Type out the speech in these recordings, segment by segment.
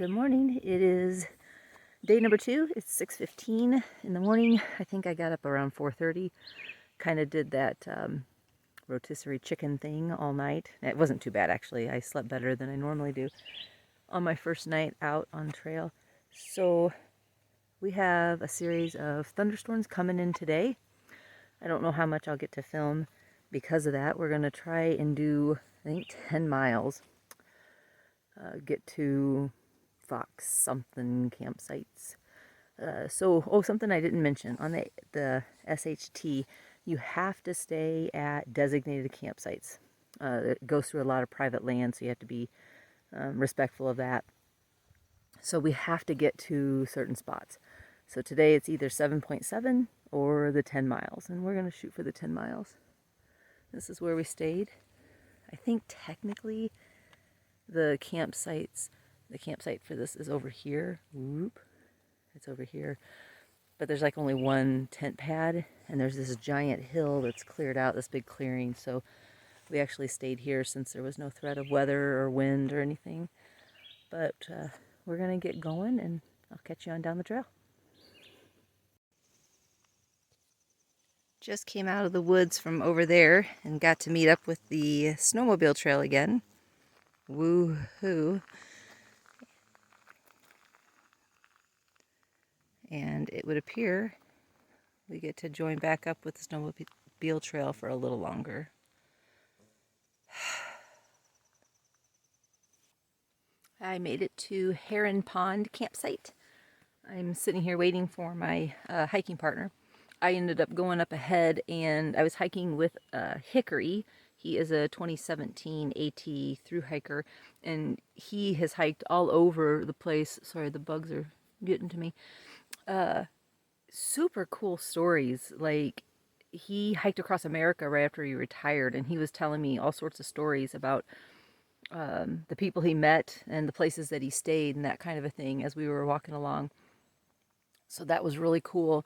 Good morning. It is day number 2. It's 6:15 in the morning. I think I got up around 4:30. Kind of did that rotisserie chicken thing all night. It wasn't too bad, actually. I slept better than I normally do on my first night out on trail. So we have a series of thunderstorms coming in today. I don't know how much I'll get to film because of that. We're going to try and do, I think, 10 miles. Get to Fox something campsites. Something I didn't mention. On the SHT, you have to stay at designated campsites. It goes through a lot of private land, so you have to be respectful of that. So we have to get to certain spots. So today it's either 7.7 or the 10 miles, and we're going to shoot for the 10 miles. This is where we stayed. I think technically the campsite for this is over here. Whoop. It's over here. But there's like only one tent pad, and there's this giant hill that's cleared out, this big clearing. So we actually stayed here since there was no threat of weather or wind or anything. But we're going to get going, and I'll catch you on down the trail. Just came out of the woods from over there and got to meet up with the Snowmobile Trail again. Woo-hoo. And it would appear we get to join back up with the Snowmobile Trail for a little longer. I made it to Herman Pond campsite. I'm sitting here waiting for my hiking partner. I ended up going up ahead, and I was hiking with Hickory. He is a 2017 AT through hiker, and he has hiked all over the place. Sorry, the bugs are getting to me. Super cool stories. Like, he hiked across America right after he retired, and he was telling me all sorts of stories about the people he met and the places that he stayed and that kind of a thing as we were walking along. So that was really cool.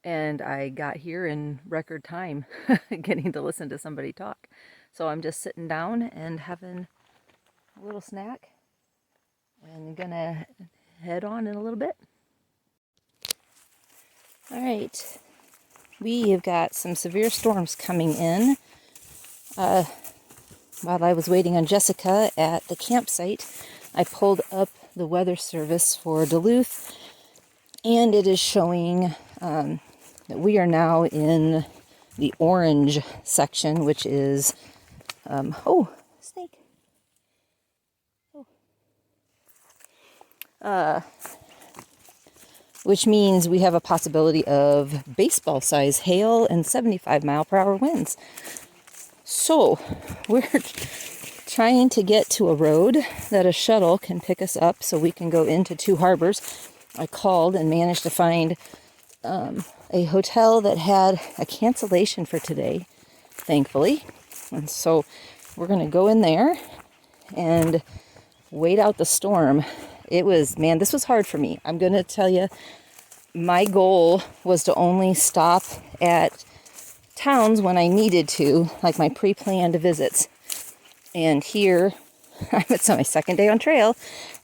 And I got here in record time getting to listen to somebody talk. So I'm just sitting down and having a little snack and gonna head on in a little bit. All right, we have got some severe storms coming in. While I was waiting on Jessica at the campsite, I pulled up the weather service for Duluth, and it is showing that we are now in the orange section, which is, snake. Which means we have a possibility of baseball-size hail and 75-mile-per-hour winds. So we're trying to get to a road that a shuttle can pick us up so we can go into Two Harbors. I called and managed to find a hotel that had a cancellation for today, thankfully. And so we're going to go in there and wait out the storm. It was, man, this was hard for me. I'm going to tell you, my goal was to only stop at towns when I needed to, like my pre-planned visits. And here, it's my second day on trail,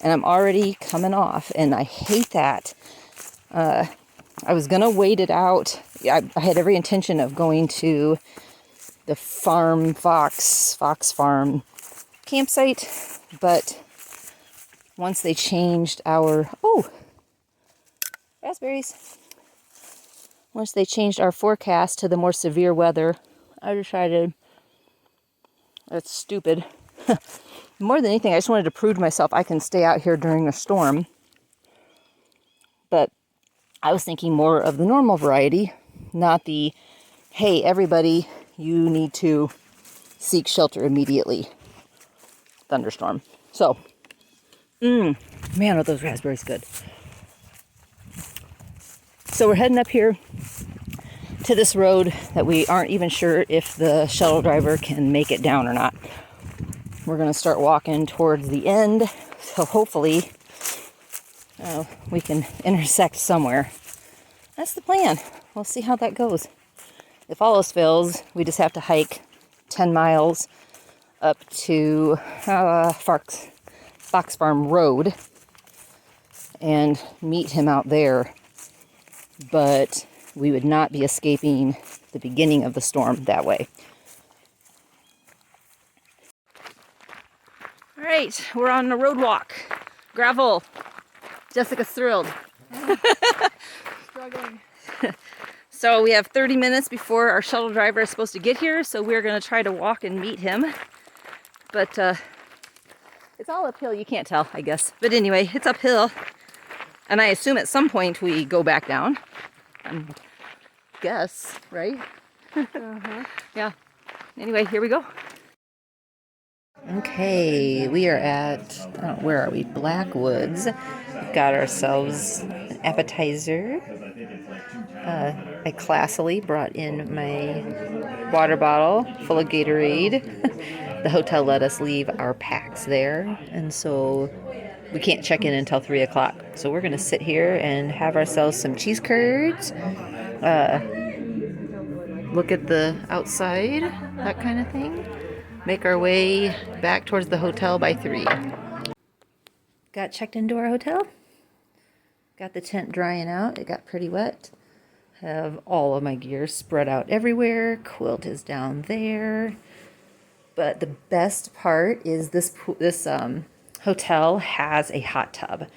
and I'm already coming off, and I hate that. I was going to wait it out. I had every intention of going to the Fox Farm campsite, but once they changed our, raspberries. Once they changed our forecast to the more severe weather, I decided, that's stupid. More than anything, I just wanted to prove to myself I can stay out here during a storm. But I was thinking more of the normal variety, not the, hey, everybody, you need to seek shelter immediately thunderstorm. So, man, are those raspberries good. So we're heading up here to this road that we aren't even sure if the shuttle driver can make it down or not. We're going to start walking towards the end, so hopefully we can intersect somewhere. That's the plan. We'll see how that goes. If all else fails, we just have to hike 10 miles up to Fox Fox Farm Road and meet him out there. But we would not be escaping the beginning of the storm that way. All right, we're on a road walk. Gravel. Jessica's thrilled. Struggling. So we have 30 minutes before our shuttle driver is supposed to get here, so we're going to try to walk and meet him. But it's all uphill. You can't tell, I guess. But anyway, it's uphill. And I assume at some point we go back down. Guess, right? Yeah. Anyway, here we go. Okay, we are at, where are we? Blackwoods. Got ourselves an appetizer. I classily brought in my water bottle full of Gatorade. The hotel let us leave our packs there, and so we can't check in until 3 o'clock. So we're going to sit here and have ourselves some cheese curds, look at the outside, that kind of thing. Make our way back towards the hotel by 3. Got checked into our hotel. Got the tent drying out. It got pretty wet. Have all of my gear spread out everywhere. Quilt is down there. But the best part is this hotel has a hot tub.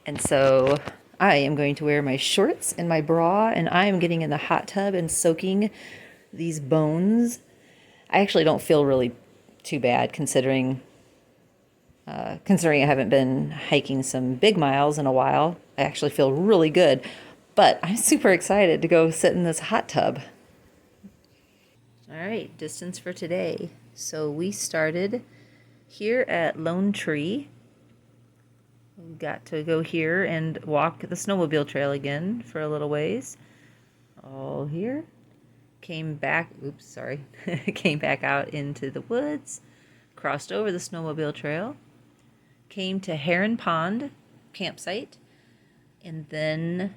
And so I am going to wear my shorts and my bra, and I am getting in the hot tub and soaking these bones. I actually don't feel really too bad considering I haven't been hiking some big miles in a while. I actually feel really good, but I'm super excited to go sit in this hot tub. All right, distance for today. So we started here at Lone Tree. We got to go here and walk the Snowmobile Trail again for a little ways. All here. Came back out into the woods, crossed over the Snowmobile Trail, came to Heron Pond campsite, and then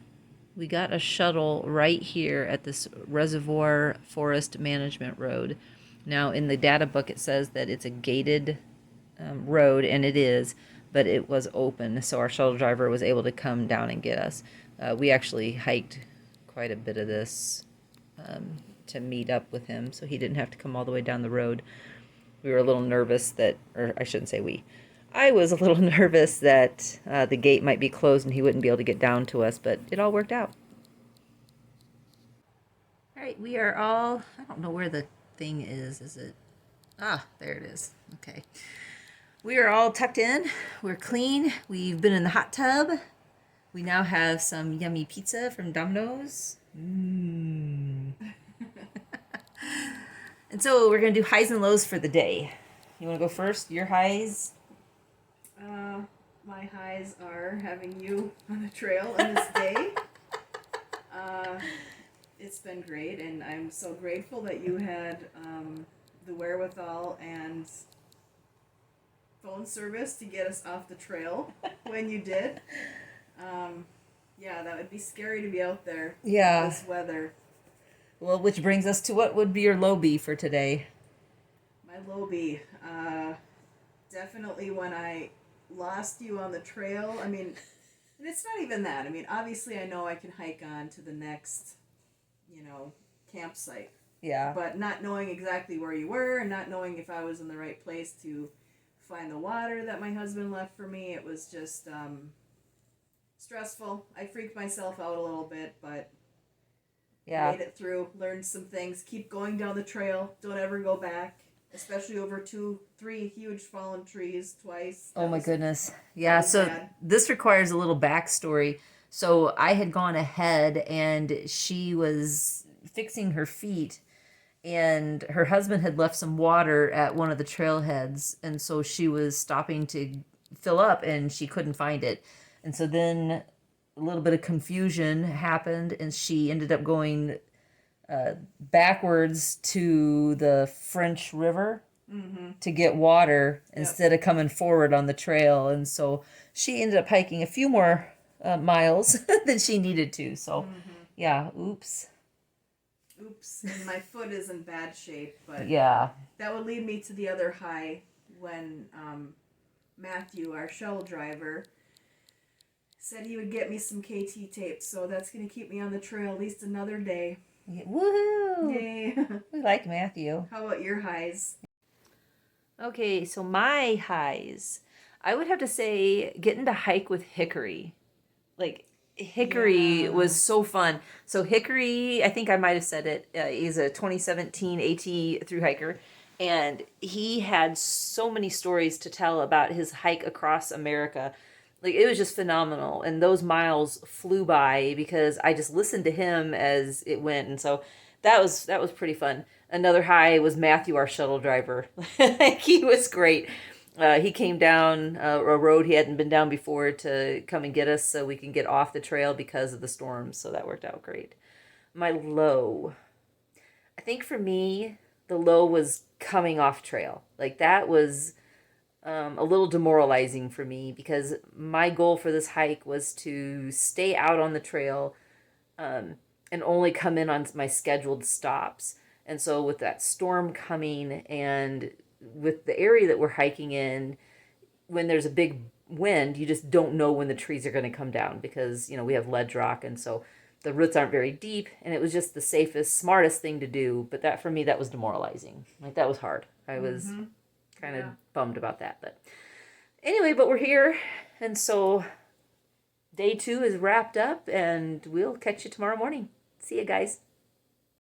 we got a shuttle right here at this Reservoir Forest Management Road. Now in the data book it says that it's a gated road, and it is, but it was open, so our shuttle driver was able to come down and get us. We actually hiked quite a bit of this to meet up with him, so he didn't have to come all the way down the road. We were a little nervous that, or I shouldn't say we, I was a little nervous that the gate might be closed and he wouldn't be able to get down to us, but it all worked out. All right, we are all, I don't know where the thing is it? Ah, there it is. Okay. We are all tucked in. We're clean. We've been in the hot tub. We now have some yummy pizza from Domino's. And so we're going to do highs and lows for the day. You want to go first? Your highs? My highs are having you on the trail on this day. It's been great, and I'm so grateful that you had the wherewithal and phone service to get us off the trail when you did. Yeah, that would be scary to be out there in this weather. Well, which brings us to what would be your low be for today? My low be, definitely when I lost you on the trail. I mean, and it's not even that. I mean, obviously I know I can hike on to the next, campsite. Yeah. But not knowing exactly where you were and not knowing if I was in the right place to find the water that my husband left for me, it was just stressful. I freaked myself out a little bit, but made it through, learned some things. Keep going down the trail. Don't ever go back, especially over 3 huge fallen trees twice. Oh my goodness. Yeah, so bad. This requires a little backstory. So I had gone ahead and she was fixing her feet, and her husband had left some water at one of the trailheads, and so she was stopping to fill up and she couldn't find it. And so then a little bit of confusion happened, and she ended up going backwards to the French River to get water instead of coming forward on the trail. And so she ended up hiking a few more miles than she needed to. So, oops. And my foot is in bad shape, but that would lead me to the other high when Matthew, our shuttle driver, said he would get me some KT tape, so that's going to keep me on the trail at least another day. Woohoo! Yay! We like Matthew. How about your highs? Okay, so my highs. I would have to say getting to hike with Hickory. Like, Hickory Yeah. was so fun. So Hickory, I think I might have said it, is a 2017 AT through hiker, and he had so many stories to tell about his hike across America. Like, it was just phenomenal, and those miles flew by because I just listened to him as it went, and so that was pretty fun. Another high was Matthew, our shuttle driver. He was great. He came down a road he hadn't been down before to come and get us so we can get off the trail because of the storms. So that worked out great. My low. I think for me, the low was coming off trail. Like that was a little demoralizing for me because my goal for this hike was to stay out on the trail and only come in on my scheduled stops. And so with that storm coming and with the area that we're hiking in, when there's a big wind, you just don't know when the trees are going to come down because, we have ledge rock. And so the roots aren't very deep. And it was just the safest, smartest thing to do. But that, for me, that was demoralizing. Like, that was hard. I was kind of bummed about that. But anyway, but we're here. And so day 2 is wrapped up. And we'll catch you tomorrow morning. See you guys.